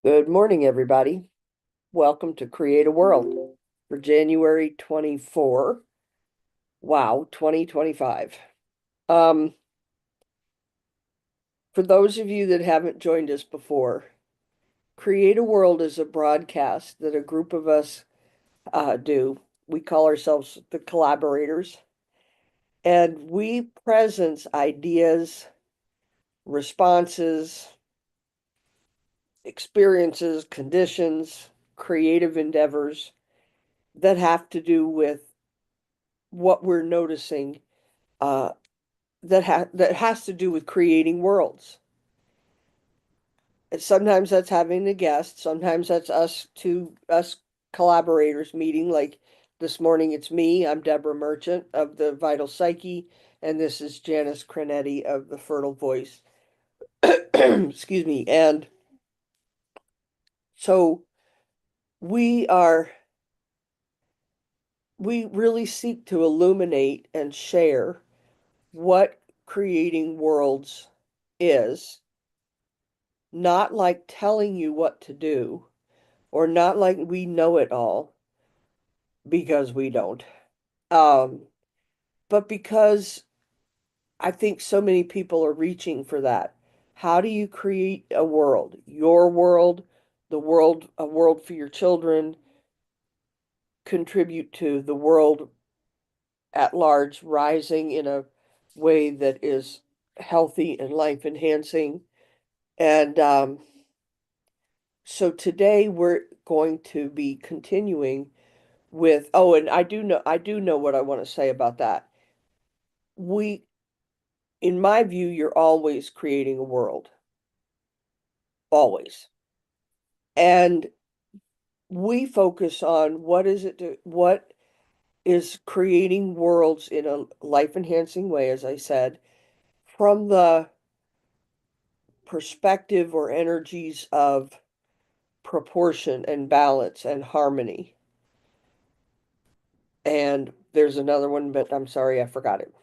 Good morning, everybody. Welcome to Create a World for January 24. Wow, 2025. Um, for those of you that haven't joined us before, Create a World is a broadcast that a group of us do. We call ourselves the collaborators, and we present ideas, responses, experiences, conditions, creative endeavors that have to do with what we're noticing uh, that has to do with creating worlds. And sometimes that's having a guest, sometimes that's us collaborators meeting. Like this morning, it's me. I'm Deborah Merchant of the Vital Psyche, and this is Janice Cronetti of the Fertile Voice. Excuse me. And so we are we really seek to illuminate and share what creating worlds is, not like telling you what to do, or not like we know it all, because we don't. Um, but because I think so many people are reaching for that. How do you create a world? Your world, a world for your children, contribute to the world at large, rising in a way that is healthy and life enhancing. And so today we're going to be continuing with, oh, and I do know what I want to say about that. We, in my view, you're always creating a world, always. And we focus on what is creating worlds in a life enhancing way, as I said, from the perspective or energies of proportion and balance and harmony. And there's another one, but I'm sorry, I forgot it.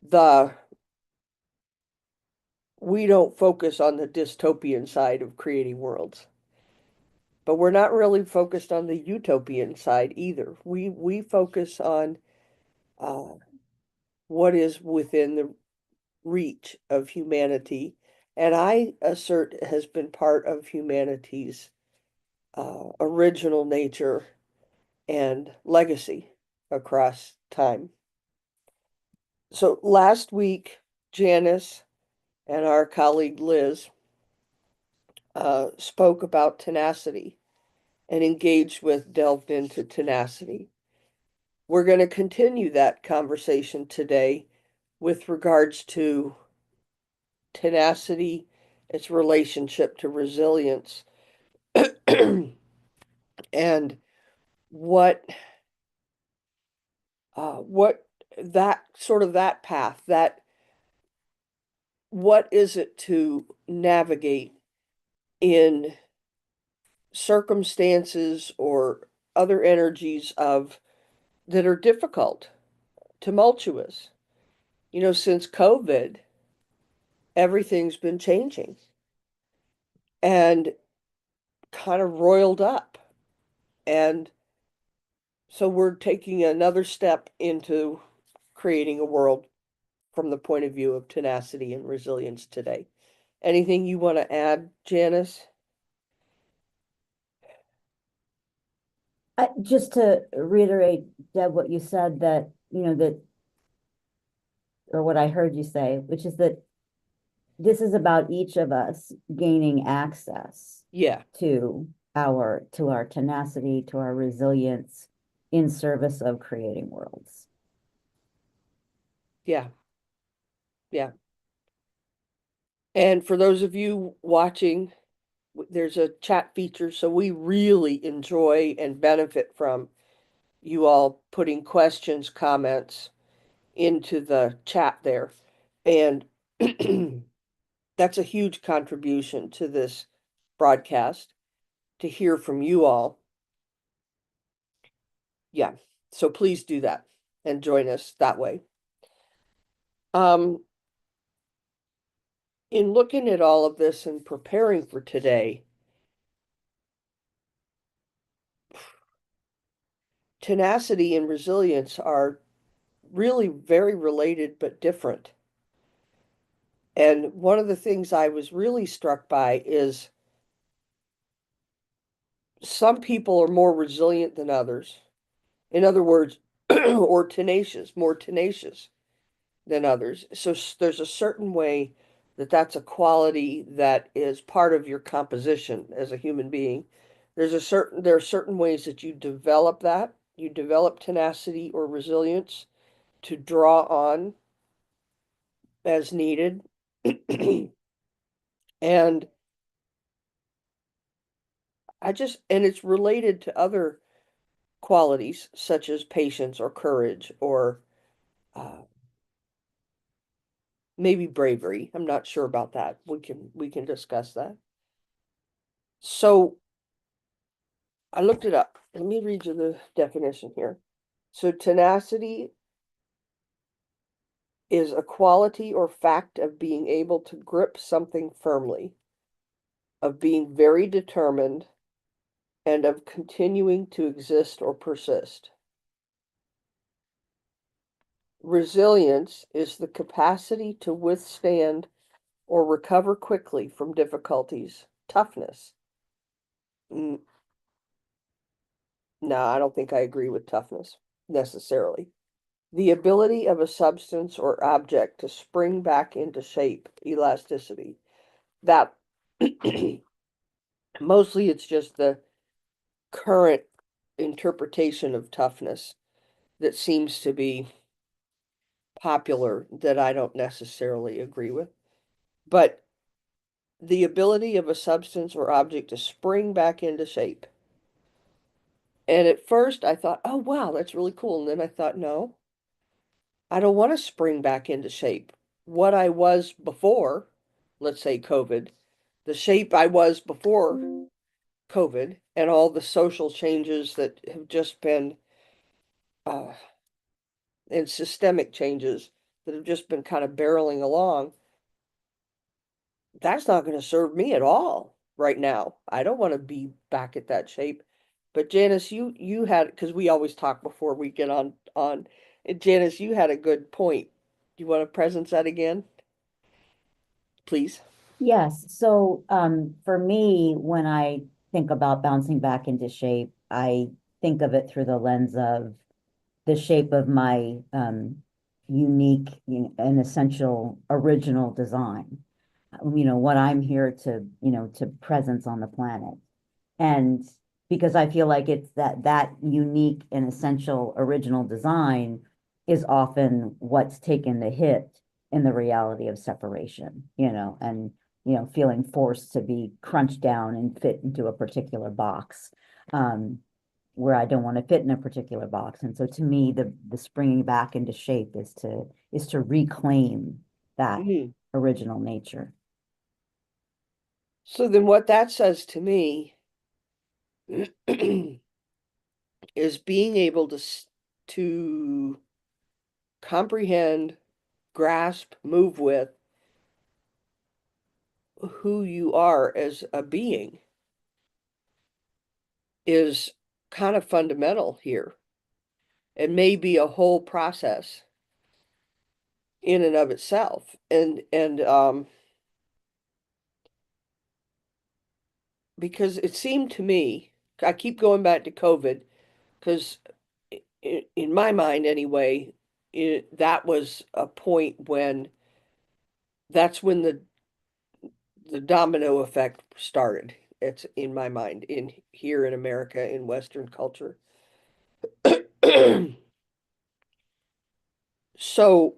The We don't focus on the dystopian side of creating worlds, but we're not really focused on the utopian side either. We focus on uh, what is within the reach of humanity, and I assert has been part of humanity's original nature and legacy across time. So last week, Janice and our colleague Liz spoke about tenacity and delved into tenacity. We're going to continue that conversation today with regards to tenacity, its relationship to resilience, and what what that sort of that path, that what is it to navigate in circumstances or other energies of that are difficult, tumultuous. Since COVID, everything's been changing and kind of roiled up. And so we're taking another step into creating a world from the point of view of tenacity and resilience today. Anything you want to add, Janice? Just to reiterate, Deb, what you said that, or what I heard you say, which is that this is about each of us gaining access Yeah, to our tenacity, to our resilience in service of creating worlds. yeah, yeah. And for those of you watching, there's a chat feature, so we really enjoy and benefit from you all putting questions, comments into the chat there. And that's a huge contribution to this broadcast to hear from you all. Yeah, so please do that and join us that way. Um, in looking at all of this and preparing for today, tenacity and resilience are really very related but different. And one of the things I was really struck by is some people are more resilient than others. In other words, or tenacious, more tenacious than others. So there's a certain way that that's a quality that is part of your composition as a human being. There are certain ways that you develop that. You develop tenacity or resilience to draw on as needed. And and it's related to other qualities such as patience or courage or uh, maybe bravery. I'm not sure about that. We can discuss that. So I looked it up. Let me read you the definition here. So tenacity is a quality or fact of being able to grip something firmly, of being very determined, and of continuing to exist or persist. Resilience is the capacity to withstand or recover quickly from difficulties. Toughness. Mm, no, I don't think I agree with toughness necessarily. The ability of a substance or object to spring back into shape, elasticity. That mostly it's just the current interpretation of toughness that seems to be popular that I don't necessarily agree with. But the ability of a substance or object to spring back into shape. And at first I thought, oh, wow, that's really cool. And then I thought, no, I don't want to spring back into shape. What I was before, let's say COVID, the shape I was before COVID, and all the social changes that have just been, uh, and systemic changes that have just been kind of barreling along, that's not going to serve me at all right now. I don't want to be back at that shape. But Janice, you had because we always talk before we get on. And Janice, you had a good point. Do you want to present that again, please? Yes. So for me, when I think about bouncing back into shape, I think of it through the lens of the shape of my unique and essential original design. What I'm here to, to presence on the planet. And because I feel like it's that unique and essential original design is often what's taken the hit in the reality of separation, and feeling forced to be crunched down and fit into a particular box. Where I don't want to fit in a particular box. And so to me, the springing back into shape is to reclaim that Mhm. original nature. So then what that says to me is being able to comprehend, grasp, move with who you are as a being is kind of fundamental here. It may be a whole process in and of itself. And because it seemed to me, I keep going back to COVID because in my mind anyway, that was a point when that's when the domino effect started. It's in my mind in here in America in Western culture. So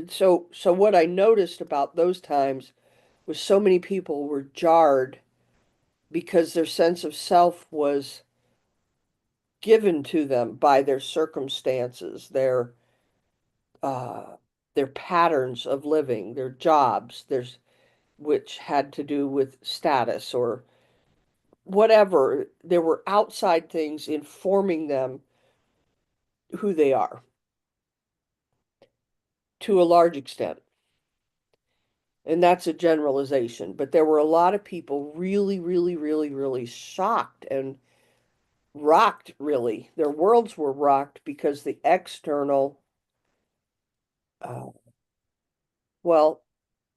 so what I noticed about those times was so many people were jarred because their sense of self was given to them by their circumstances, uh, their patterns of living, their jobs, there's which had to do with status or whatever. There were outside things informing them who they are to a large extent. And that's a generalization, but there were a lot of people really, really, really, really shocked and rocked, really. Their worlds were rocked because the external, uh, well,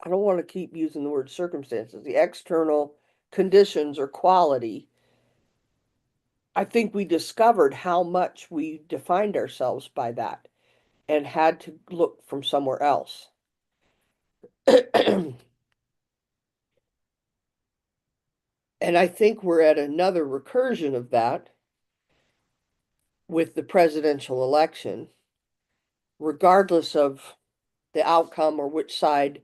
I don't want to keep using the word circumstances, the external conditions or quality. I think we discovered how much we defined ourselves by that and had to look from somewhere else. And I think we're at another recursion of that with the presidential election, regardless of the outcome or which side,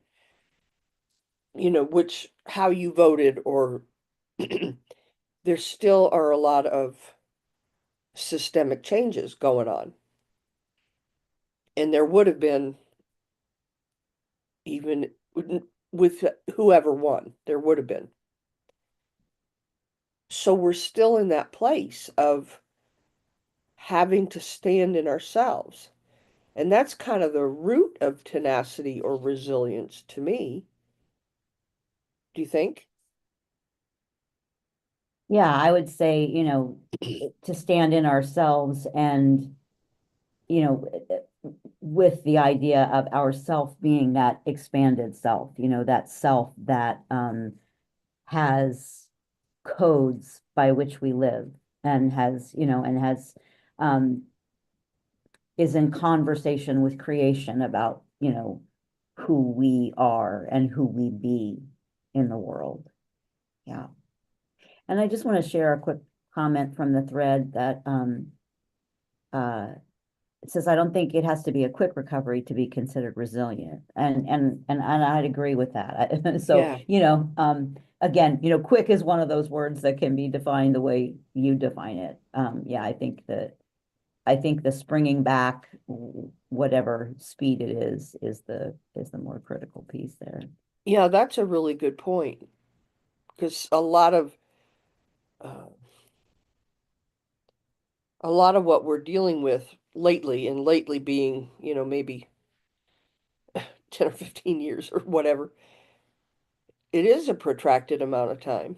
which how you voted, or there still are a lot of systemic changes going on. And there would have been, even with whoever won, there would have been. So we're still in that place of having to stand in ourselves. And that's kind of the root of tenacity or resilience to me. Do you think? Yeah, I would say, to stand in ourselves and, you know, with the idea of our self being that expanded self, that self that has codes by which we live and has um, is in conversation with creation about, who we are and who we be in the world. Yeah. And I just want to share a quick comment from the thread that uh, it says, I don't think it has to be a quick recovery to be considered resilient. And I'd agree with that. So, Yeah. again, quick is one of those words that can be defined the way you define it. Yeah, I think the springing back, whatever speed it is the more critical piece there. Yeah, that's a really good point because uh, a lot of what we're dealing with lately, and lately being, maybe 10 or 15 years or whatever, it is a protracted amount of time.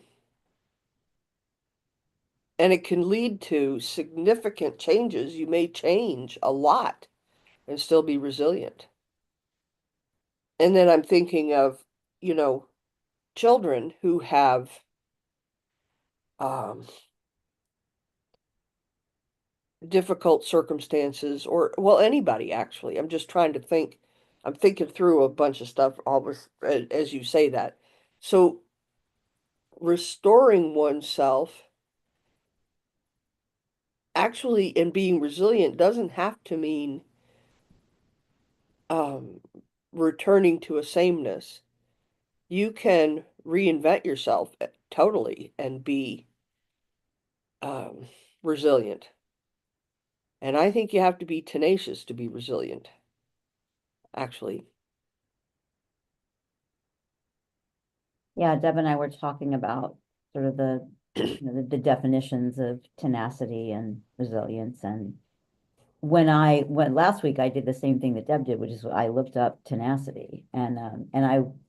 And it can lead to significant changes. You may change a lot and still be resilient. And then I'm thinking of, you know, children who have um, difficult circumstances, or, well, anybody actually. I'm just trying to think. I'm thinking through a bunch of stuff almost as you say that. So restoring oneself actually and being resilient doesn't have to mean um, returning to a sameness. You can reinvent yourself totally and be um, resilient. And I think you have to be tenacious to be resilient, actually. Yeah, Deb and I were talking about sort of the definitions of tenacity and resilience. And when I went last week, I did the same thing that Deb did, which is I looked up tenacity, and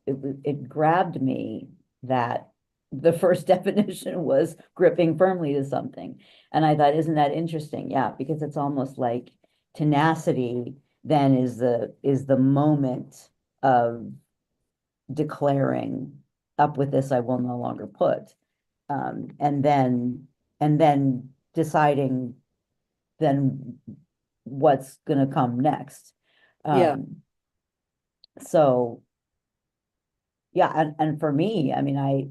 it grabbed me that the first definition was gripping firmly to something, and I thought, isn't that interesting? Yeah, because it's almost like tenacity then is the moment of declaring, up with this I will no longer put, and then deciding then what's going to come next. Yeah, So yeah, and for me, I mean, I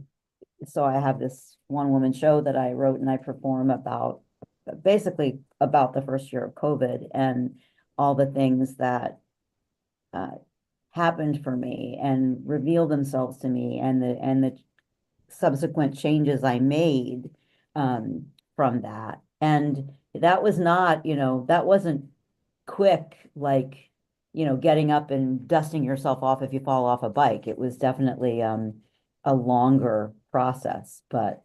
have this one woman show that I wrote and I perform about, basically about the first year of COVID and all the things that uh, happened for me and revealed themselves to me, and the subsequent changes I made from that. And that was not, that wasn't quick, like, getting up and dusting yourself off if you fall off a bike. It was definitely a longer process, but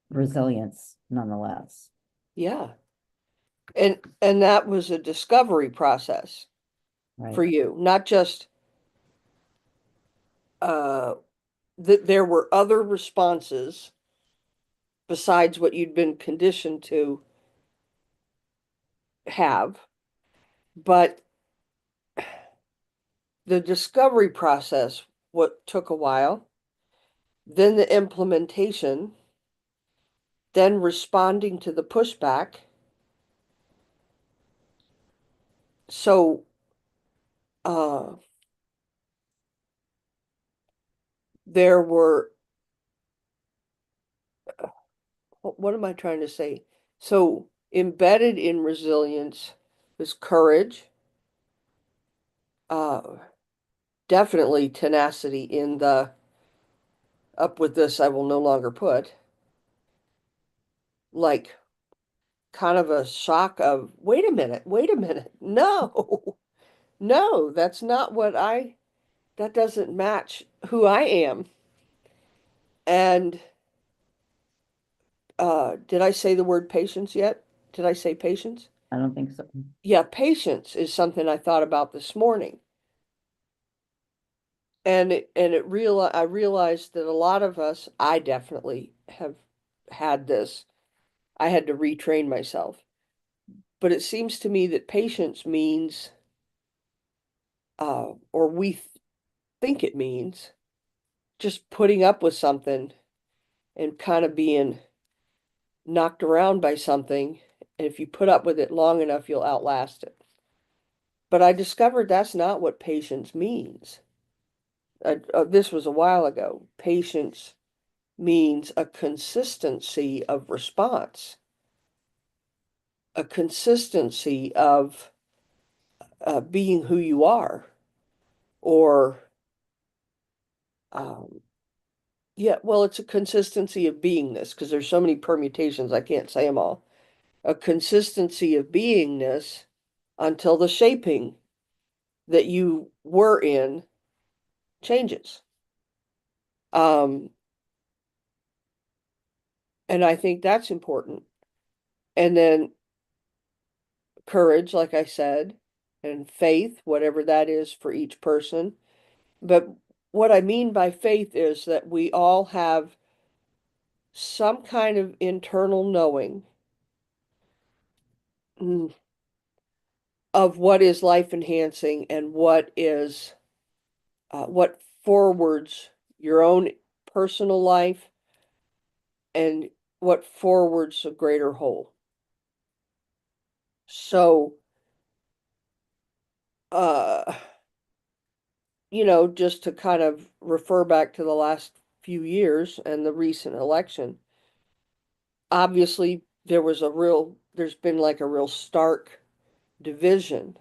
resilience nonetheless. yeah. And that was a discovery process Right. for you, not just uh, that there were other responses besides what you'd been conditioned to have. But the discovery process, what took a while, then the implementation, then responding to the pushback. So, uh, there were, what am I trying to say? So, embedded in resilience is courage, uh, definitely tenacity in the up with this, I will no longer put, like kind of a shock of, wait a minute, no, no, that's not what that doesn't match who I am. And did I say the word patience yet? Did I say patience? I don't think so. Yeah, patience is something I thought about this morning. I realized that a lot of us, I definitely have had this. I had to retrain myself. But it seems to me that patience means, or we think it means, just putting up with something and kind of being knocked around by something. And if you put up with it long enough, you'll outlast it. But I discovered that's not what patience means. This was a while ago. Patience means a consistency of response, a consistency of being who you are, or um, yeah, well, it's a consistency of beingness because there's so many permutations, I can't say them all. A consistency of beingness until the shaping that you were in changes. Um, and I think that's important. And then courage, like I said, and faith, whatever that is for each person. But what I mean by faith is that we all have some kind of internal knowing mm, of what is life enhancing and what forwards your own personal life and what forwards a greater whole. So, uh, just to kind of refer back to the last few years and the recent election, obviously there's been like a real stark division.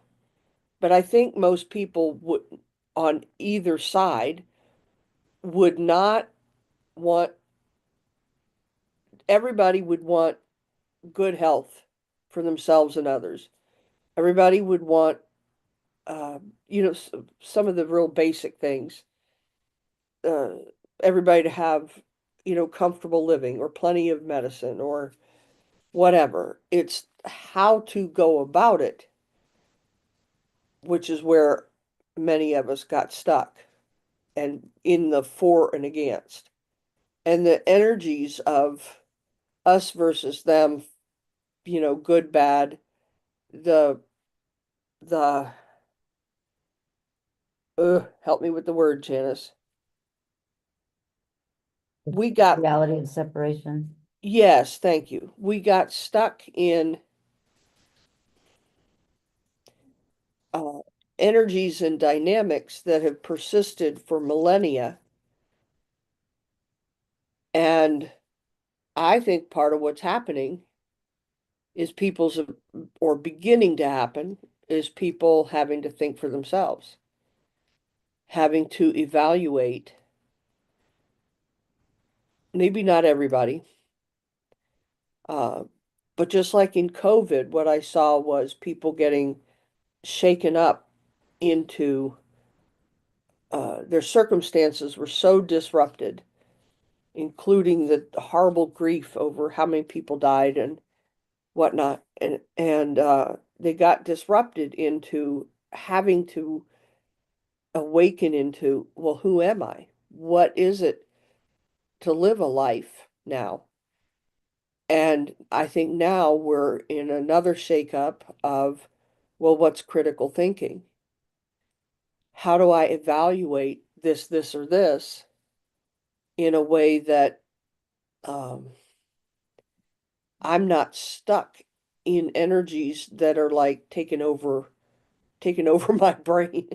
But I think most people would, on either side, would not want, everybody would want good health for themselves and others. Everybody would want, uh, some of the real basic things. Uh, Everybody to have, comfortable living or plenty of medicine or whatever. It's how to go about it, which is where many of us got stuck and in the for and against. And the energies of us versus them, good, bad, the the help me with the word, Janice. The We got, reality of separation. yes, thank you. We got stuck in uh, energies and dynamics that have persisted for millennia. And I think part of what's happening is or beginning to happen, is people having to think for themselves, having to evaluate, maybe not everybody, uh, but just like in COVID, what I saw was people getting shaken up into their circumstances were so disrupted, including the horrible grief over how many people died and whatnot. And they got disrupted into having to awaken into, well, who am I? what is it to live a life now? And I think now we're in another shakeup of, well, what's critical thinking? How do I evaluate this, or this in a way that um, I'm not stuck in energies that are like taking over my brain.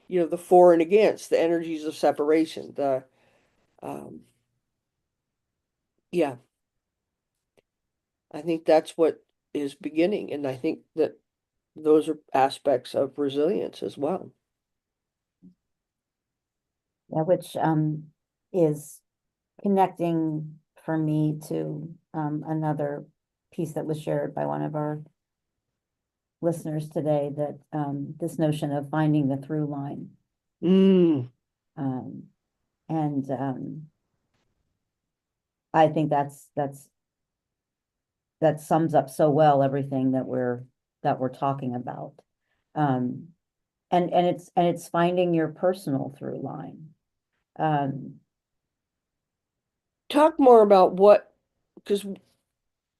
The for and against, the energies of separation, the um, yeah, I think that's what is beginning, and I think that those are aspects of resilience as well. Yeah, which is connecting for me to another piece that was shared by one of our listeners today, that this notion of finding the through line. Mm, Um, and I think that sums up so well everything that we're talking about. Um, and it's finding your personal through line. Um, talk more about what, because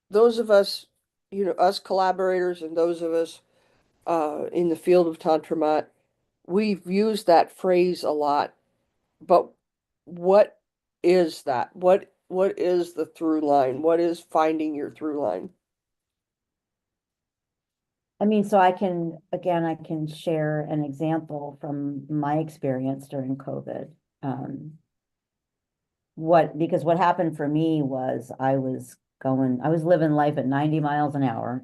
those of us, us collaborators and those of us in the field of Tantramat, we've used that phrase a lot, but what is that? What is the through line? What is finding your through line? I mean, so I can share an example from my experience during COVID. Um, because what happened for me was I was living life at 90 miles an hour,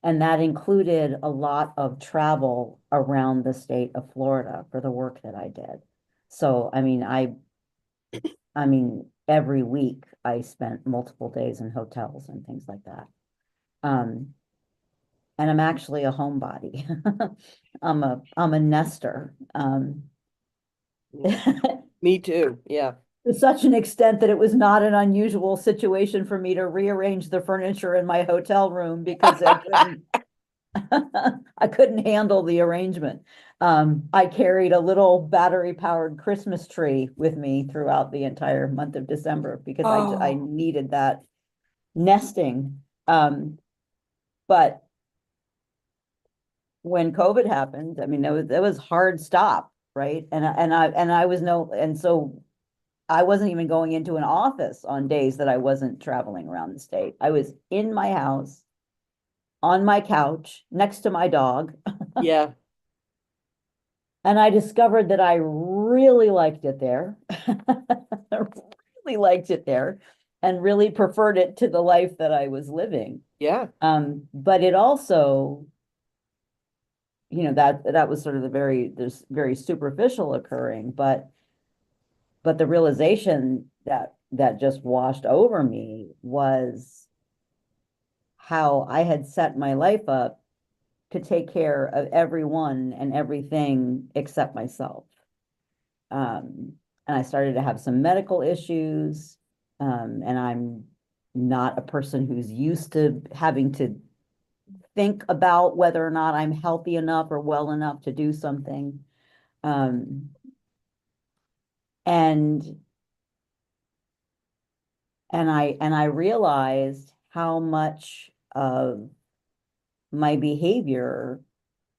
and that included a lot of travel around the state of Florida for the work that I did. So, I mean, every week I spent multiple days in hotels and things like that. Um, and I'm actually a homebody. I'm a nester. Mm, me too. Yeah. To such an extent that it was not an unusual situation for me to rearrange the furniture in my hotel room because I couldn't I couldn't handle the arrangement. I carried a little battery powered Christmas tree with me throughout the entire month of December because I Oh, needed that nesting. But when COVID happened, I mean, that was hard stop, right? And so I wasn't even going into an office on days that I wasn't traveling around the state. I was in my house, on my couch, next to my dog, yeah. and I discovered that I really liked it there. Really liked it there and really preferred it to the life that I was living. Yeah. But it also, that was sort of this very superficial occurring, but the realization that just washed over me was how I had set my life up to take care of everyone and everything except myself. Um, and I started to have some medical issues. And I'm not a person who's used to having to think about whether or not I'm healthy enough or well enough to do something. Um, and and I realized how much of my behavior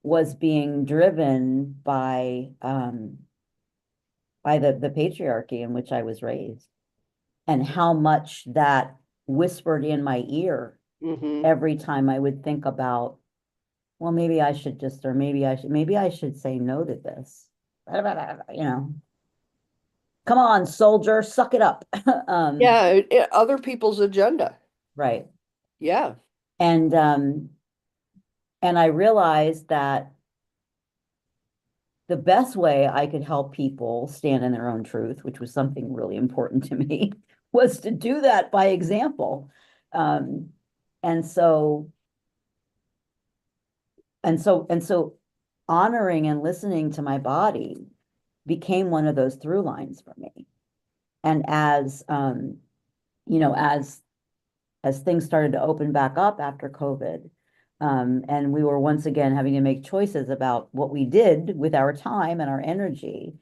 was being driven by the patriarchy in which I was raised, and how much that whispered in my ear Mm-hmm. every time I would think about, well, maybe I should just, or maybe I should say no to this. You know, come on, soldier, suck it up. Yeah, other people's agenda. Right. Yeah. And and I realized that the best way I could help people stand in their own truth, which was something really important to me, was to do that by example. Um, and so and so honoring and listening to my body became one of those through lines for me. And you know, as things started to open back up after COVID, and we were once again having to make choices about what we did with our time and our energy,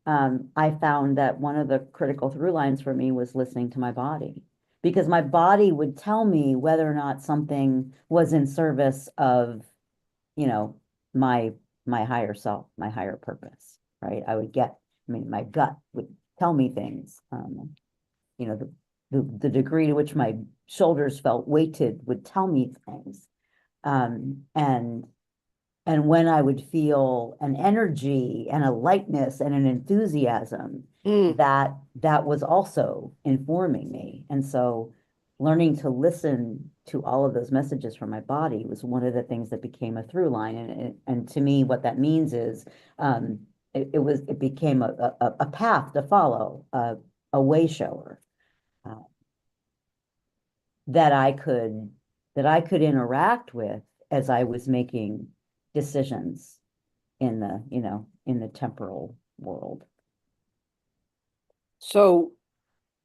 I found that one of the critical through lines for me was listening to my body, because my body would tell me whether or not something was in service of, you know, my my higher self, my higher purpose, right? I mean, my gut would tell me things. The degree to which my shoulders felt weighted would tell me things. Um, and and when I would feel an energy and a lightness and an enthusiasm, Mm. that was also informing me. And so learning to listen to all of those messages from my body was one of the things that became a through line. And to me, what that means is it became a path to follow, a way shower uh, that I could that I could interact with as I was making decisions in the temporal world. So,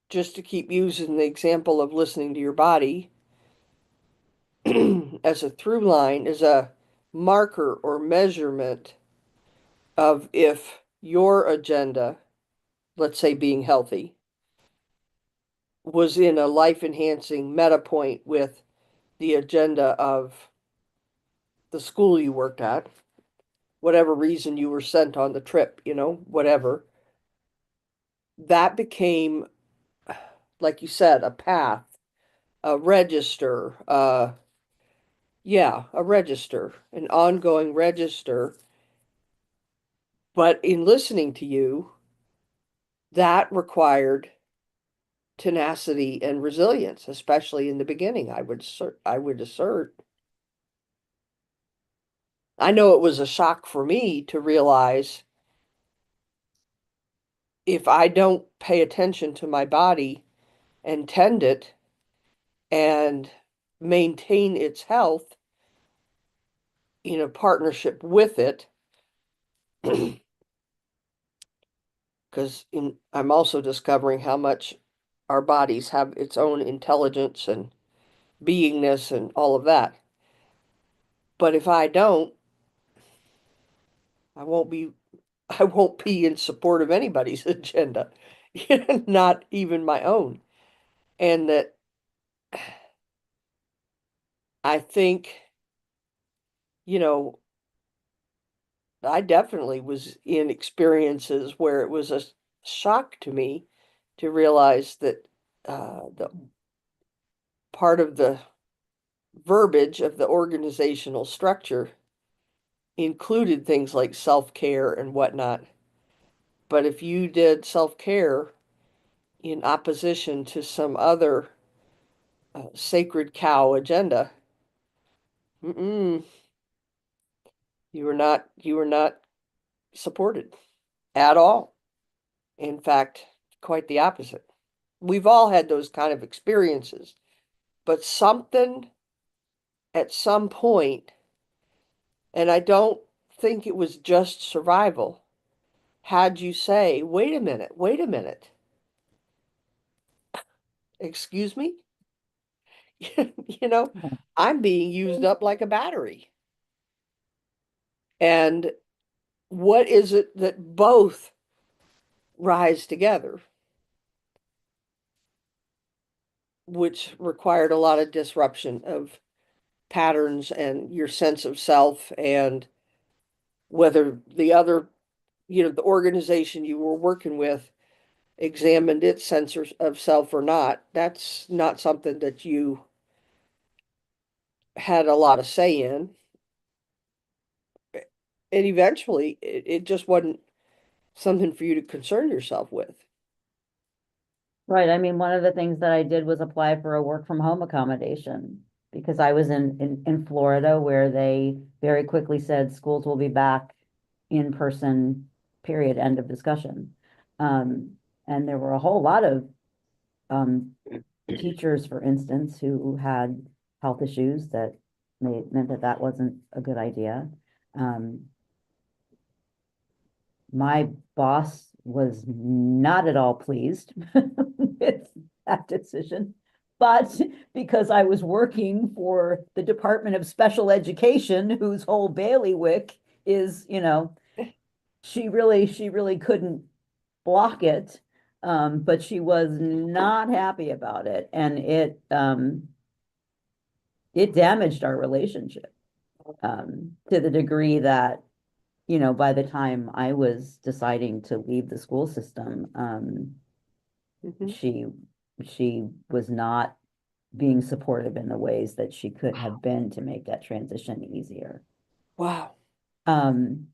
just to keep using the example of listening to your body as a through line, is a marker or measurement of if your agenda, let's say being healthy, was in a life enhancing meta point with the agenda of the school you worked at, whatever reason you were sent on the trip, whatever. That became, like you said, a path, a register, yeah, a register, an ongoing register. But in listening to you, that required tenacity and resilience, especially in the beginning, I would assert. I know it was a shock for me to realize if I don't pay attention to my body and tend it and maintain its health in a partnership with it, because I'm also discovering how much our bodies have its own intelligence and beingness and all of that. But if I don't, I won't be I won't be in support of anybody's agenda, not even my own. And that I think, you know, I definitely was in experiences where it was a shock to me to realize that the part of the verbiage of the organizational structure included things like self-care and whatnot. But if you did self-care in opposition to some other sacred cow agenda, mm-mm, you were not supported at all. In fact, quite the opposite. We've all had those kind of experiences, but something at some point, and I don't think it was just survival, had you say, wait a minute, excuse me? You know, I'm being used up like a battery. And what is it that both rise together, which required a lot of disruption of patterns and your sense of self, and whether the organization you were working with examined its sense of self or not, that's not something that you had a lot of say in. And eventually, it just wasn't something for you to concern yourself with. Right. I mean, one of the things that I did was apply for a work from home accommodation because I was in Florida where they very quickly said schools will be back in person, period, end of discussion. And there were a whole lot of um, teachers, for instance, who had health issues that meant that that wasn't a good idea. Um, my boss was not at all pleased with that decision. But because I was working for the Department of Special Education, whose whole bailiwick is, she really couldn't block it. But she was not happy about it, and it damaged our relationship to the degree that, by the time I was deciding to leave the school system, Hmm. she she was not being supportive in the ways that she could have been to make that transition easier. Wow. Um,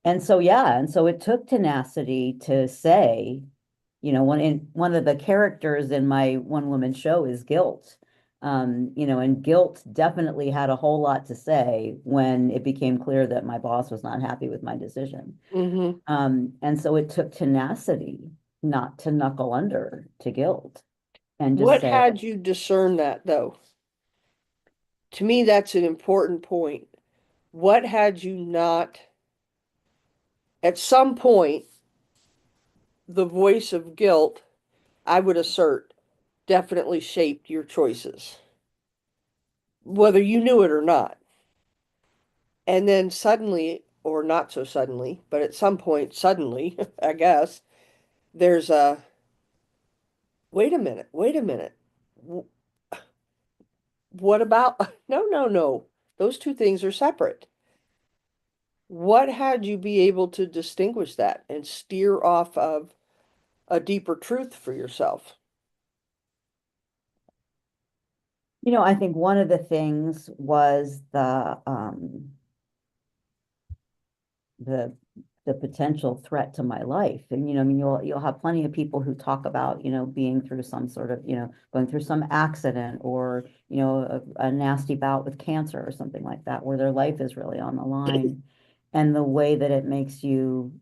and so yeah, and so it took tenacity to say, one of the characters in my one woman show is guilt. And guilt definitely had a whole lot to say when it became clear that my boss was not happy with my decision. Hmm. And so it took tenacity not to knuckle under to guilt and just What say, had you discern that, though? To me, that's an important point. What had you not, at some point, the voice of guilt, I would assert, definitely shaped your choices, whether you knew it or not. And then suddenly, or not so suddenly, but at some point, suddenly, I guess, there's a wait a minute, wait a minute. What about? No, no, no. Those two things are separate. What had you be able to distinguish that and steer off of a deeper truth for yourself? I think one of the things was the the potential threat to my life. And I mean, you'll have plenty of people who talk about, being through some sort of, going through some accident, or a nasty bout with cancer or something like that, where their life is really on the line, and the way that it makes you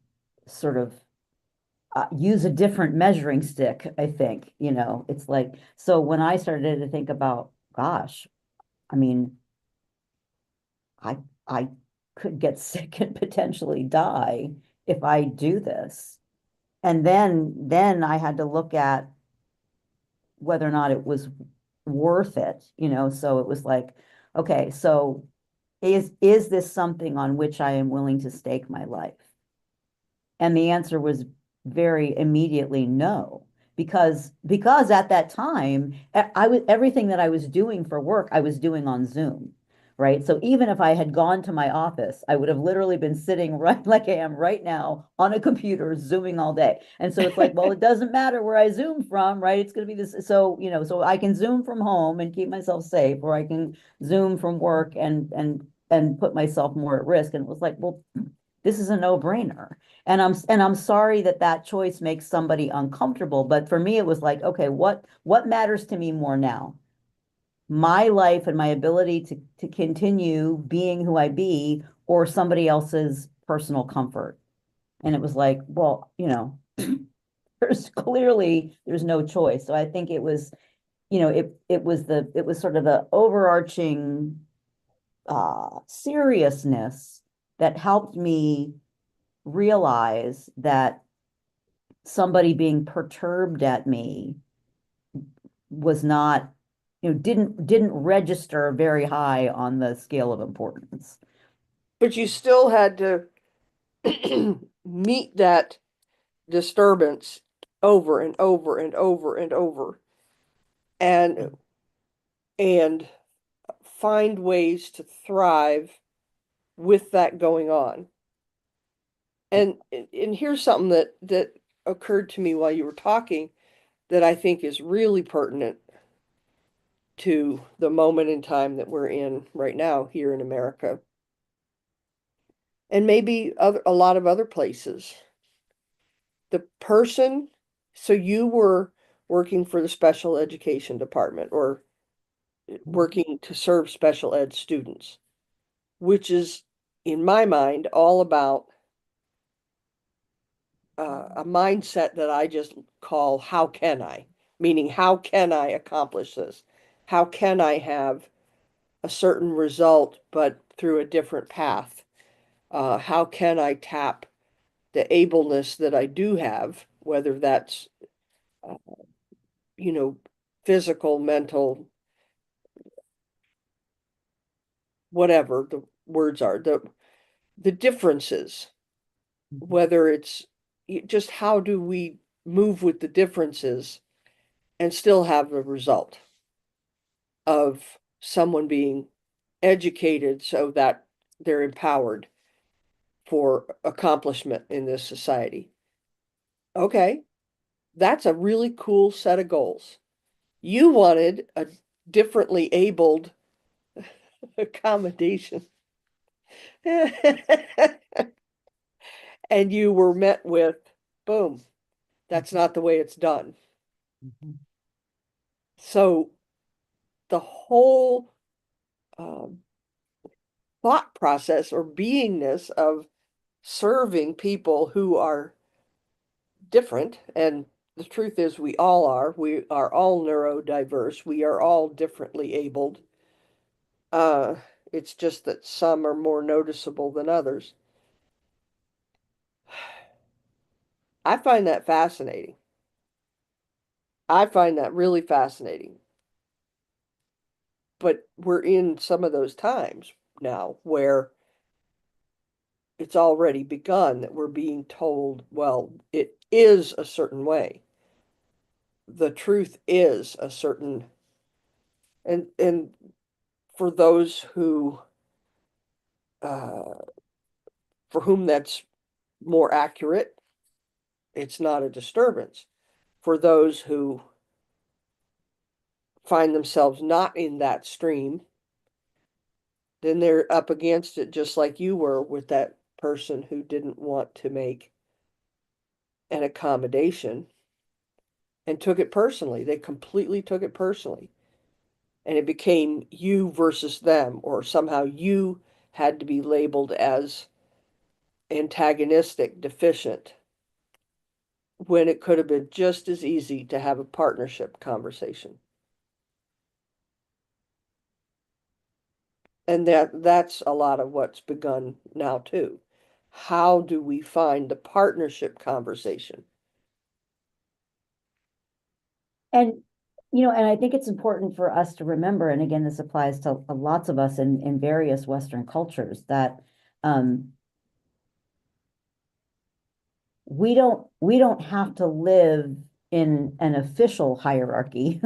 sort of use a different measuring stick. I think, it's like, so when I started to think about, gosh, I mean, I I could get sick and potentially die if I do this. And then I had to look at whether or not it was worth it. So it was like, okay, so is this something on which I am willing to stake my life? And the answer was very immediately no, because at that time I was everything that I was doing for work, I was doing on Zoom, right? So even if I had gone to my office, I would have literally been sitting right like I am right now on a computer Zooming all day. And so it's like, well, it doesn't matter where I Zoom from, right? It's going to be this. So, so I can Zoom from home and keep myself safe, or I can Zoom from work and put myself more at risk. And it was like, well, this is a no-brainer. And I'm sorry that that choice makes somebody uncomfortable, but for me it was like, okay, what matters to me more now? My life and my ability to continue being who I be, or somebody else's personal comfort. And it was like, well, there's no choice. So I think it was, it was sort of the overarching seriousness that helped me realize that somebody being perturbed at me was not, didn't register very high on the scale of importance. But you still had to meet that disturbance over and over and over and over and and find ways to thrive with that going on. And here's something that occurred to me while you were talking that I think is really pertinent to the moment in time that we're in right now here in America and maybe a lot of other places. The person, so you were working for the special education department or working to serve special ed students, which is, in my mind, all about a mindset that I just call how can I? Meaning, how can I accomplish this? How can I have a certain result, but through a different path? How can I tap the ableness that I do have, whether that's, uh, you know, physical, mental, whatever the words are, the differences, whether it's just how do we move with the differences and still have the result of someone being educated so that they're empowered for accomplishment in this society. Okay, that's a really cool set of goals. You wanted a differently abled accommodation. And you were met with, boom, that's not the way it's done. Mhm. So the whole um, thought process or beingness of serving people who are different, and the truth is we are all neurodiverse, we are all differently abled. Uh, it's just that some are more noticeable than others. I find that fascinating. I find that really fascinating. But we're in some of those times now where it's already begun that we're being told, well, it is a certain way. The truth is a certain, and for those who, uh, for whom that's more accurate, it's not a disturbance. For those who find themselves not in that stream, then they're up against it just like you were with that person who didn't want to make an accommodation and took it personally. They completely took it personally. And it became you versus them, or somehow you had to be labeled as antagonistic, deficient, when it could have been just as easy to have a partnership conversation. And that's a lot of what's begun now too. How do we find the partnership conversation? And, and I think it's important for us to remember, and again, this applies to lots of us in various Western cultures, that um, we don't have to live in an official hierarchy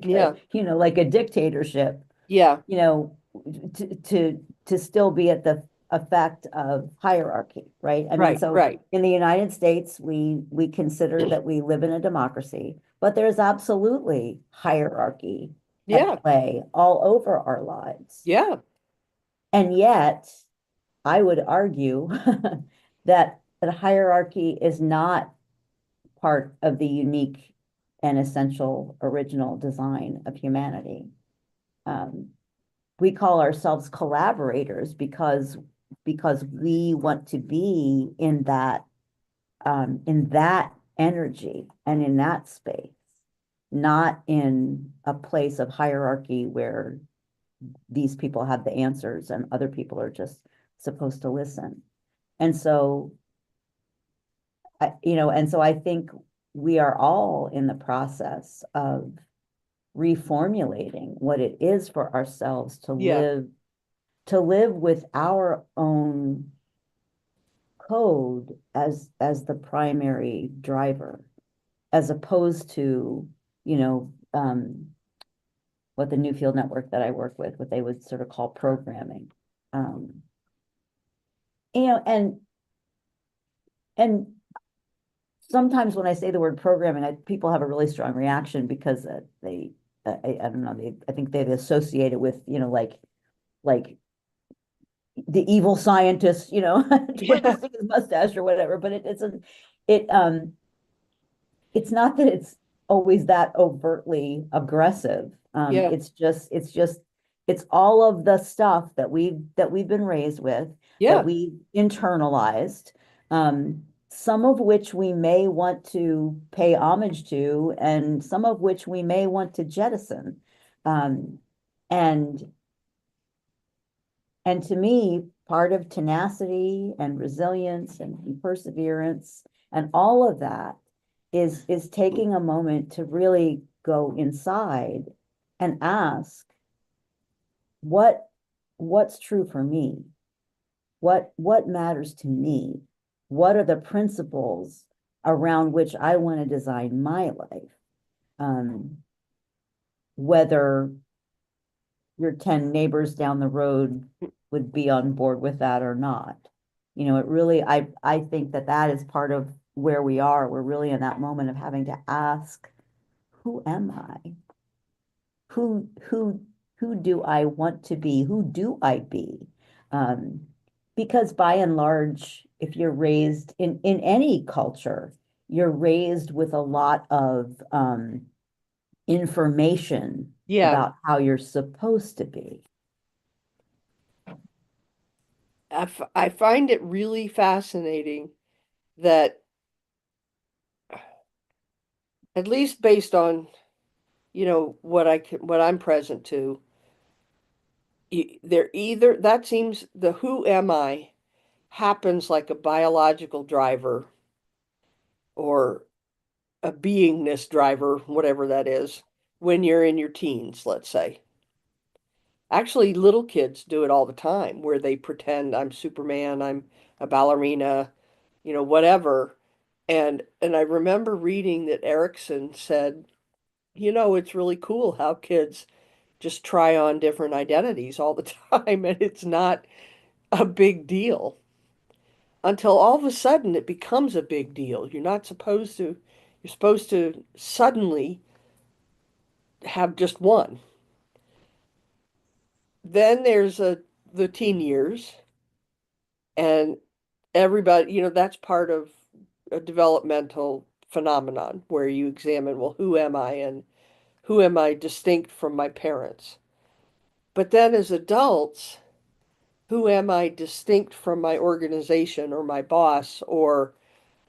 Yeah, like a dictatorship, yeah, you know, to still be at the effect of hierarchy, right? I mean, right, so right. in the United States, we consider that we live in a democracy, but there's absolutely hierarchy at Yeah, play all over our lives. yeah, And yet, I would argue that the hierarchy is not part of the unique and essential original design of humanity. Um, we call ourselves collaborators because we want to be in that energy and in that space, not in a place of hierarchy where these people have the answers and other people are just supposed to listen. And so I think we are all in the process of reformulating what it is for ourselves yeah, to live with our own code as the primary driver, as opposed to, you know, what the new field network that I work with, what they would sort of call programming. Um, and sometimes when I say the word programming, people have a really strong reaction because I don't know, I think they've associated with, like the evil scientist, yeah, twisting his mustache or whatever. But it it's not that it's always that overtly aggressive. yeah, It's all of the stuff that we've been raised with, that yeah, we internalized, some of which we may want to pay homage to, and some of which we may want to jettison. Um, and and to me, part of tenacity and resilience and perseverance and all of that is taking a moment to really go inside and ask what what's true for me, what matters to me, what are the principles around which I want to design my life? Um, Whether your 10 neighbors down the road would be on board with that or not. You know, it really, I think that that is part of where we are. We're really in that moment of having to ask, who am I? Who, who, who do I want to be? Who do I be? Um, because by and large, if you're raised in any culture, you're raised with a lot of information Yeah, about how you're supposed to be. I find it really fascinating that, at least based on, what I'm present to, they're either that seems the who am I happens like a biological driver or a beingness driver, whatever that is, when you're in your teens, let's say. Actually, little kids do it all the time where they pretend I'm Superman, I'm a ballerina, whatever. And I remember reading that Erickson said, it's really cool how kids just try on different identities all the time and it's not a big deal until all of a sudden it becomes a big deal. You're supposed to suddenly have just one. Then there's the teen years, and everybody, that's part of a developmental phenomenon where you examine, well, who am I and who am I distinct from my parents? But then as adults, who am I distinct from my organization or my boss or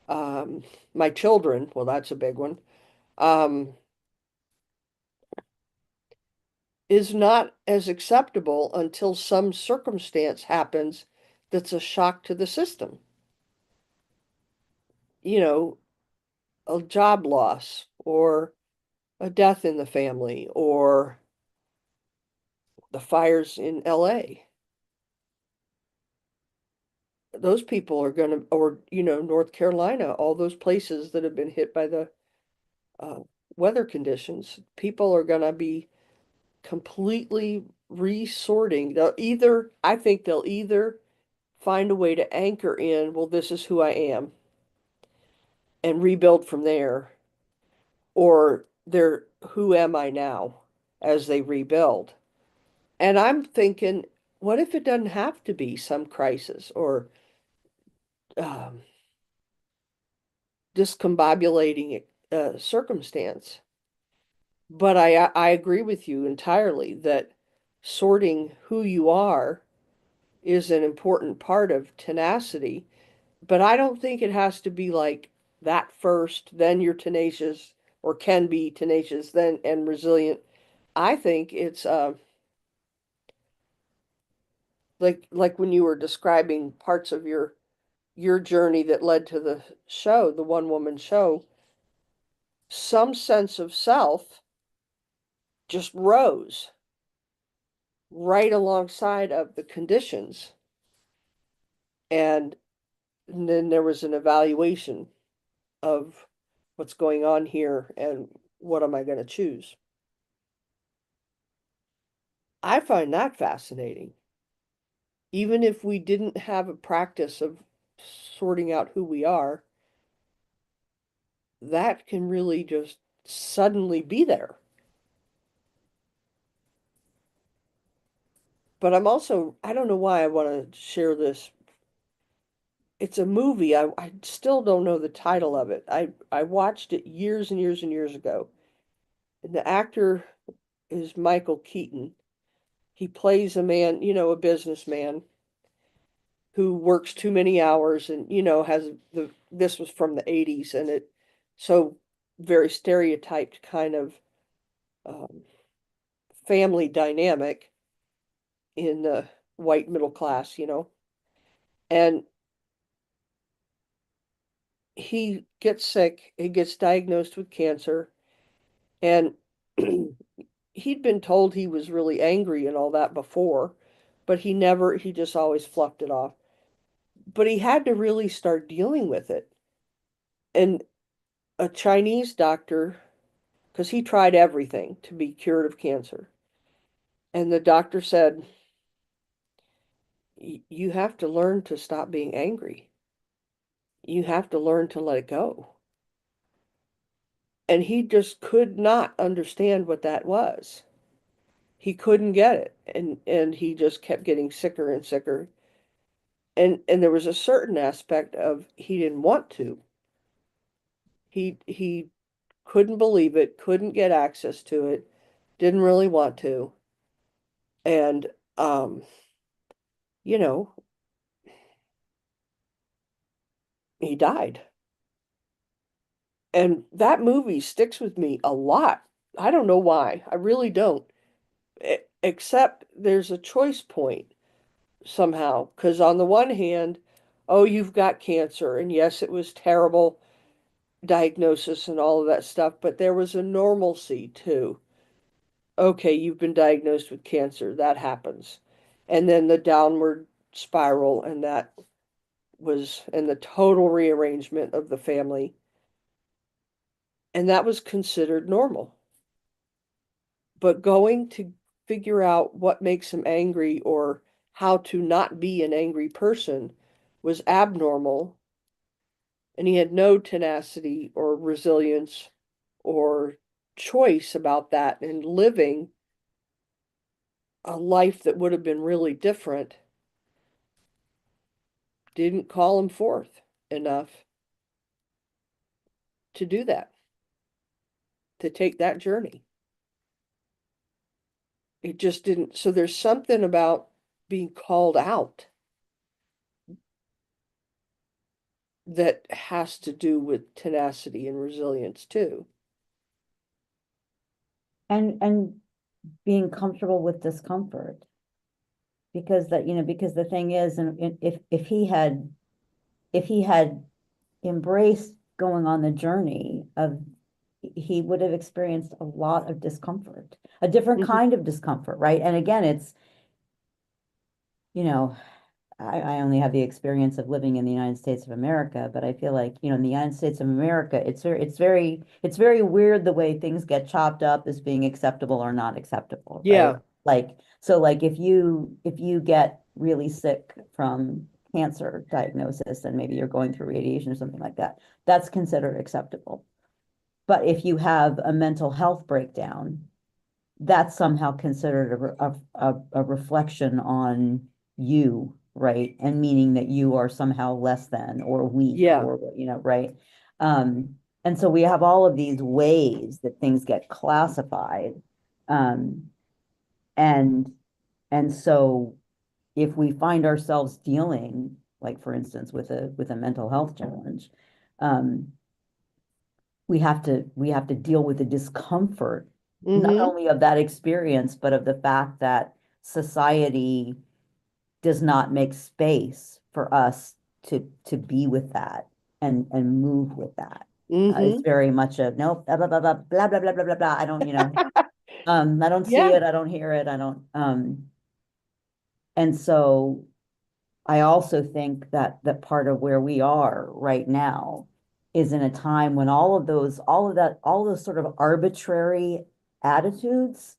um, my children? Well, that's a big one. Um, is not as acceptable until some circumstance happens that's a shock to the system. You know, a job loss or a death in the family or the fires in LA. Those people are going to, or, North Carolina, all those places that have been hit by the uh, weather conditions, people are going to be completely resorting. I think they'll either find a way to anchor in, well, this is who I am, and rebuild from there, or they're, who am I now as they rebuild. And I'm thinking, what if it doesn't have to be some crisis or um, discombobulating circumstance? But I agree with you entirely that sorting who you are is an important part of tenacity. But I don't think it has to be like that first, then you're tenacious or can be tenacious, then and resilient. I think it's like when you were describing parts of your journey that led to the show, the one woman show, some sense of self just rose right alongside of the conditions. And then there was an evaluation of what's going on here and what am I going to choose. I find that fascinating. Even if we didn't have a practice of sorting out who we are, that can really just suddenly be there. But I don't know why I want to share this. It's a movie. I still don't know the title of it. I watched it years and years and years ago. And the actor is Michael Keaton. He plays a man, a businessman who works too many hours and, has this was from the 80s and it so very stereotyped kind of um, family dynamic in the white middle class. And he gets sick, he gets diagnosed with cancer, and he'd been told he was really angry and all that before, but he just always fluffed it off. but he had to really start dealing with it. And a Chinese doctor, because he tried everything to be cured of cancer, and the doctor said, You have to learn to stop being angry. You have to learn to let it go. And he just could not understand what that was. He couldn't get it. And he just kept getting sicker and sicker. And there was a certain aspect of he didn't want to. He couldn't believe it, couldn't get access to it, didn't really want to. And um, you know, he died. And that movie sticks with me a lot. I don't know why. I really don't. Except there's a choice point somehow. Because on the one hand, oh, you've got cancer. And yes, it was terrible diagnosis and all of that stuff, but there was a normalcy too. Okay, you've been diagnosed with cancer. That happens. And then the downward spiral, and that was, and the total rearrangement of the family. And that was considered normal. But going to figure out what makes him angry or how to not be an angry person was abnormal. And he had no tenacity or resilience or choice about that and living a life that would have been really different didn't call him forth enough to do that, to take that journey. It just didn't. So there's something about being called out that has to do with tenacity and resilience too. And being comfortable with discomfort, because that, because the thing is, and if he had embraced going on the journey of, he would have experienced a lot of discomfort, a different Mhm. kind of discomfort, right? And again, it's, you know, I only have the experience of living in the United States of America, but I feel like, in the United States of America, it's very weird the way things get chopped up as being acceptable or not acceptable, right? Yeah. Like, so like if you get really sick from cancer diagnosis and maybe you're going through radiation or something like that, that's considered acceptable. But if you have a mental health breakdown, that's somehow considered a reflection on you, right? And meaning that you are somehow less than or weak Yeah. or, right? And so we have all of these ways that things get classified. Um, and and so if we find ourselves dealing, like for instance, with a mental health challenge, um, we have to deal with the discomfort, not Mm-hmm. only of that experience, but of the fact that society does not make space for us to be with that and move with that. It's Mm-hmm. very much a nope, blah blah blah blah blah blah blah blah blah blah. I don't, I don't see Yeah. it, I don't hear it, I don't and so I also think that part of where we are right now is in a time when all of those sort of arbitrary attitudes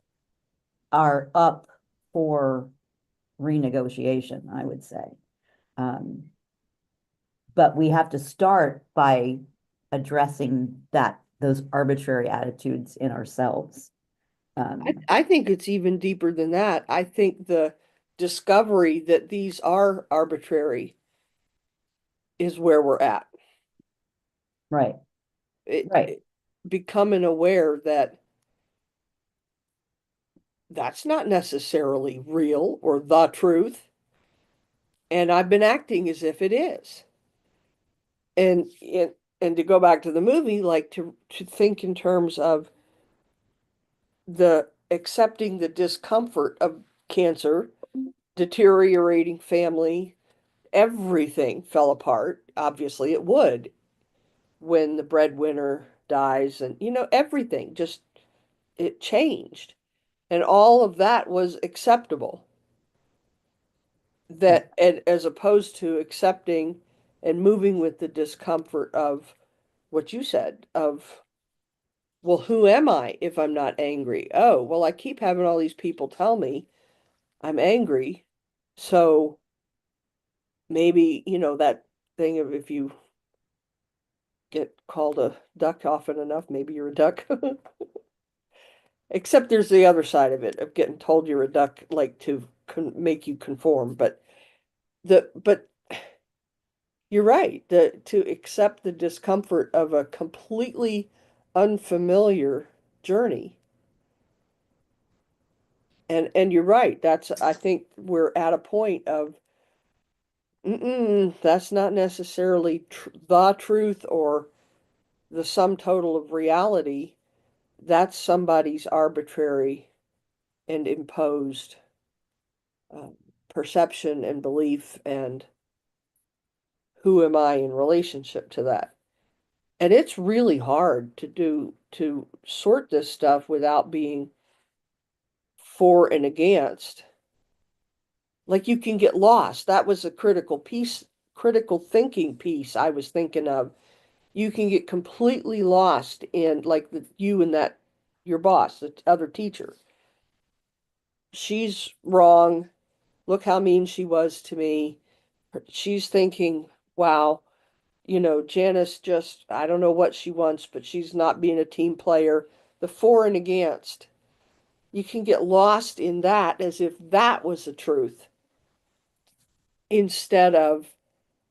are up for renegotiation, I would say. Um, but we have to start by addressing those arbitrary attitudes in ourselves. I think it's even deeper than that. I think the discovery that these are arbitrary is where we're at. Right, right. It becoming aware that that's not necessarily real or the truth, and I've been acting as if it is. And to go back to the movie, like to think in terms of the accepting the discomfort of cancer, deteriorating family, everything fell apart. Obviously, it would when the breadwinner dies, and everything just it changed. And all of that was acceptable. that, and as opposed to accepting and moving with the discomfort of what you said of, well, who am I if I'm not angry? Oh, well, I keep having all these people tell me I'm angry. So maybe, that thing of if you get called a duck often enough, maybe you're a duck. Except there's the other side of it of getting told you're a duck, like to make you conform. But you're right. To accept the discomfort of a completely unfamiliar journey. And you're right. I think we're at a point of, that's not necessarily tr the truth or the sum total of reality. That's somebody's arbitrary and imposed um, perception and belief, and who am I in relationship to that? And it's really hard to sort this stuff without being for and against. Like you can get lost. That was a critical thinking piece I was thinking of. You can get completely lost in like you and that your boss, the other teacher. She's wrong. Look how mean she was to me. She's thinking, wow, Janice just, I don't know what she wants, but she's not being a team player. The for and against. You can get lost in that as if that was the truth instead of,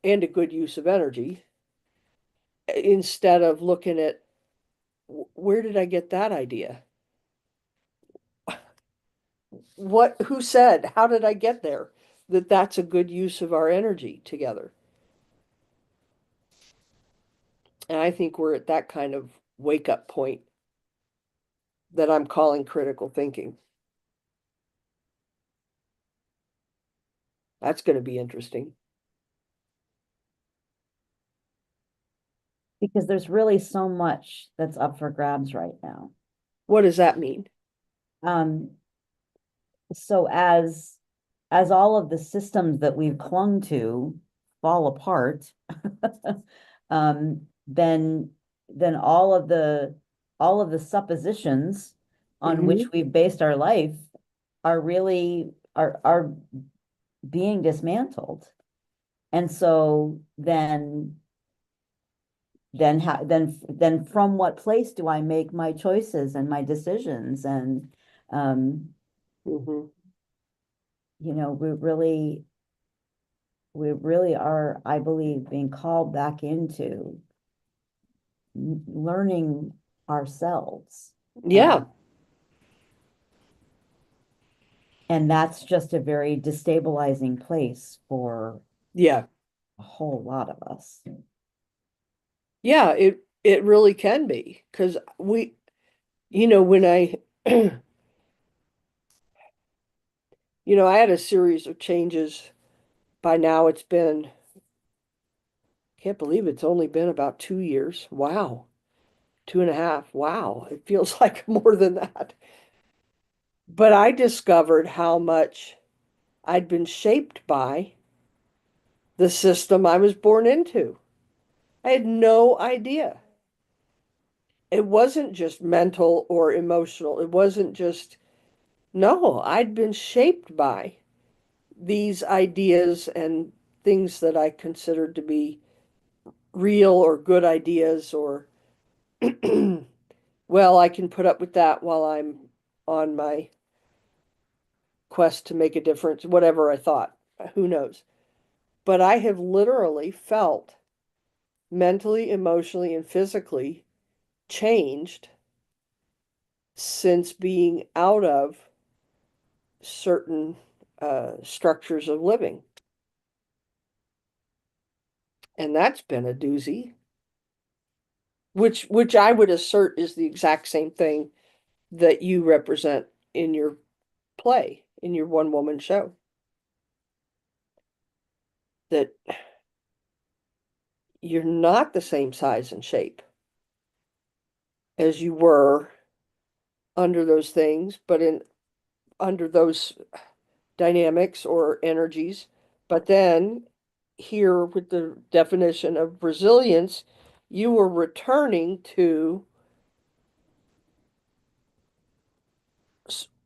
and a good use of energy, instead of looking at where did I get that idea? Who said, how did I get there? That that's a good use of our energy together. And I think we're at that kind of wake up point that I'm calling critical thinking. That's going to be interesting. Because there's really so much that's up for grabs right now. What does that mean? Um, so as all of the systems that we've clung to fall apart, then all of the suppositions on Hmm. which we've based our life are really are being dismantled. And so then from what place do I make my choices and my decisions? And um, Hmm. you know, we really are, I believe, being called back into learning ourselves. Yeah. Um, and that's just a very destabilizing place for Yeah. a whole lot of us. Yeah, it really can be because when I had a series of changes. By now it's been, can't believe it's only been about 2 years. Wow. 2.5. Wow. It feels like more than that. But I discovered how much I'd been shaped by the system I was born into. I had no idea. It wasn't just mental or emotional. It wasn't just, no, I'd been shaped by these ideas and things that I considered to be real or good ideas, or, well, I can put up with that while I'm on my quest to make a difference, whatever I thought. Who knows? But I have literally felt mentally, emotionally, and physically changed since being out of certain structures of living. And that's been a doozy, which I would assert is the exact same thing that you represent in your play, in your one woman show. That you're not the same size and shape as you were under those things, but in under those dynamics or energies. But then here with the definition of resilience, you were returning to,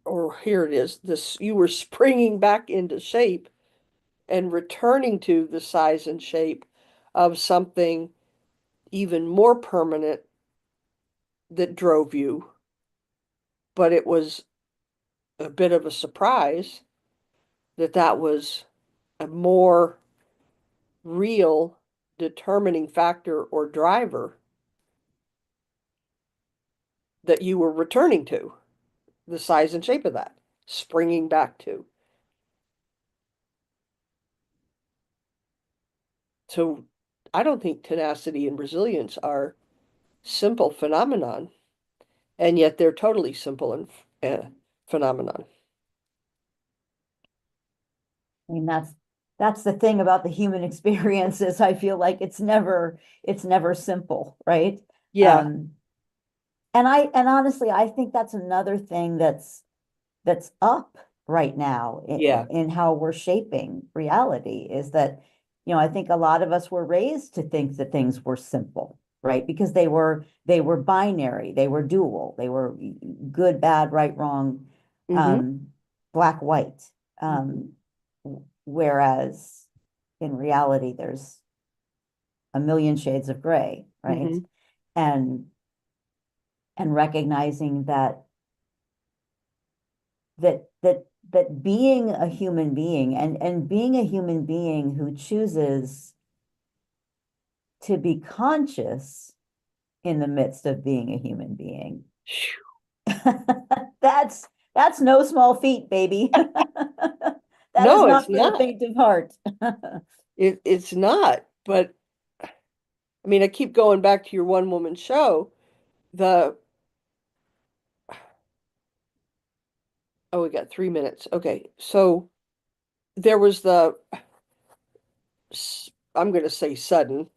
or here it is, this you were springing back into shape and returning to the size and shape of something even more permanent that drove you, but it was a bit of a surprise that that was a more real determining factor or driver that you were returning to, the size and shape of that, springing back to. So I don't think tenacity and resilience are simple phenomenon, and yet they're totally simple and phenomenon. I mean, that's the thing about the human experience is I feel like it's never simple, right? Yeah, Um, and honestly, I think that's another thing that's up right now yeah. in how we're shaping reality is that, I think a lot of us were raised to think that things were simple, right? Because they were binary, they were dual, they were good, bad, right, wrong, Mm-hmm. um, black, white. Mm-hmm. Um, whereas in reality, there's a million shades of gray, right? Mm-hmm. And and recognizing that being a human being and being a human being who chooses to be conscious in the midst of being a human being. that's that's no small feat, baby. That is No, it's not for the not. faint of heart. It's not. But I mean, I keep going back to your one woman show. The Oh, we got 3 minutes. Okay, so there was I'm going to say sudden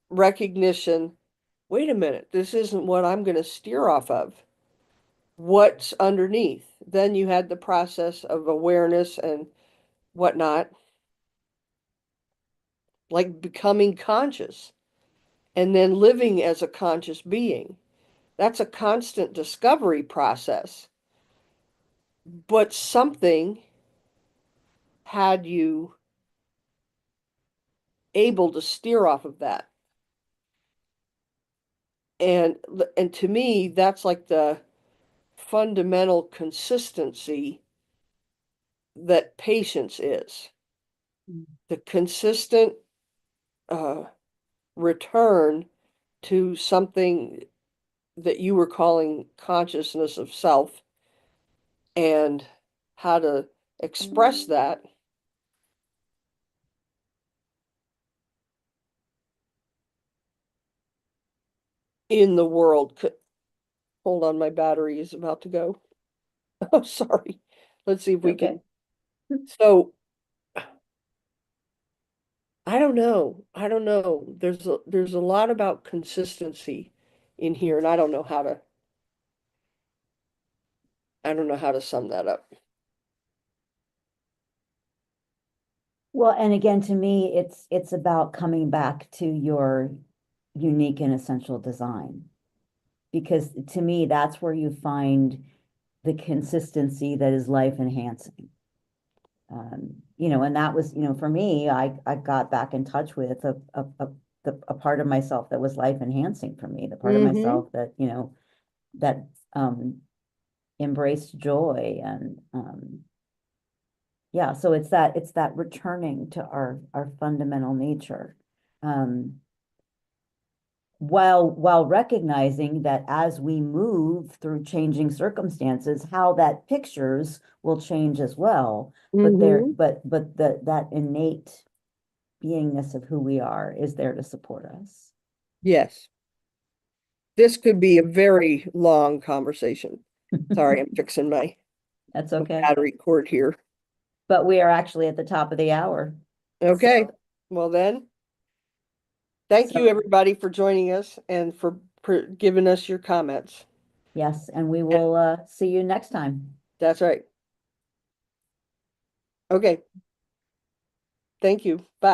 recognition. Wait a minute, this isn't what I'm going to steer off of. What's underneath? Then you had the process of awareness and whatnot, like becoming conscious and then living as a conscious being. That's a constant discovery process. But something had you able to steer off of that. And and to me, that's like the fundamental consistency that patience is. The consistent uh, return to something that you were calling consciousness of self and how to express that in the world. Hold on, my battery is about to go. Oh, sorry. Let's see if we Okay. can. So, I don't know. I don't know. There's a lot about consistency in here, and I don't know how to sum that up. Well, and again, to me, it's about coming back to your unique and essential design. Because to me, that's where you find the consistency that is life enhancing. And that was, for me, I got back in touch with a part of myself that was life enhancing for me, the part of Mm-hmm. myself that, that embraced joy and yeah, so it's that returning to our fundamental nature. Um, while recognizing that as we move through changing circumstances, how that pictures will change as well. But there, Mm-hmm. but that innate beingness of who we are is there to support us. Yes. This could be a very long conversation. Sorry, I'm fixing That's my okay. battery cord here. But we are actually at the top of the hour. So, Okay. Well then, thank you so everybody for joining us and for giving us your comments. yes, and we And will see you next time. that's right. Okay. Thank you. Bye.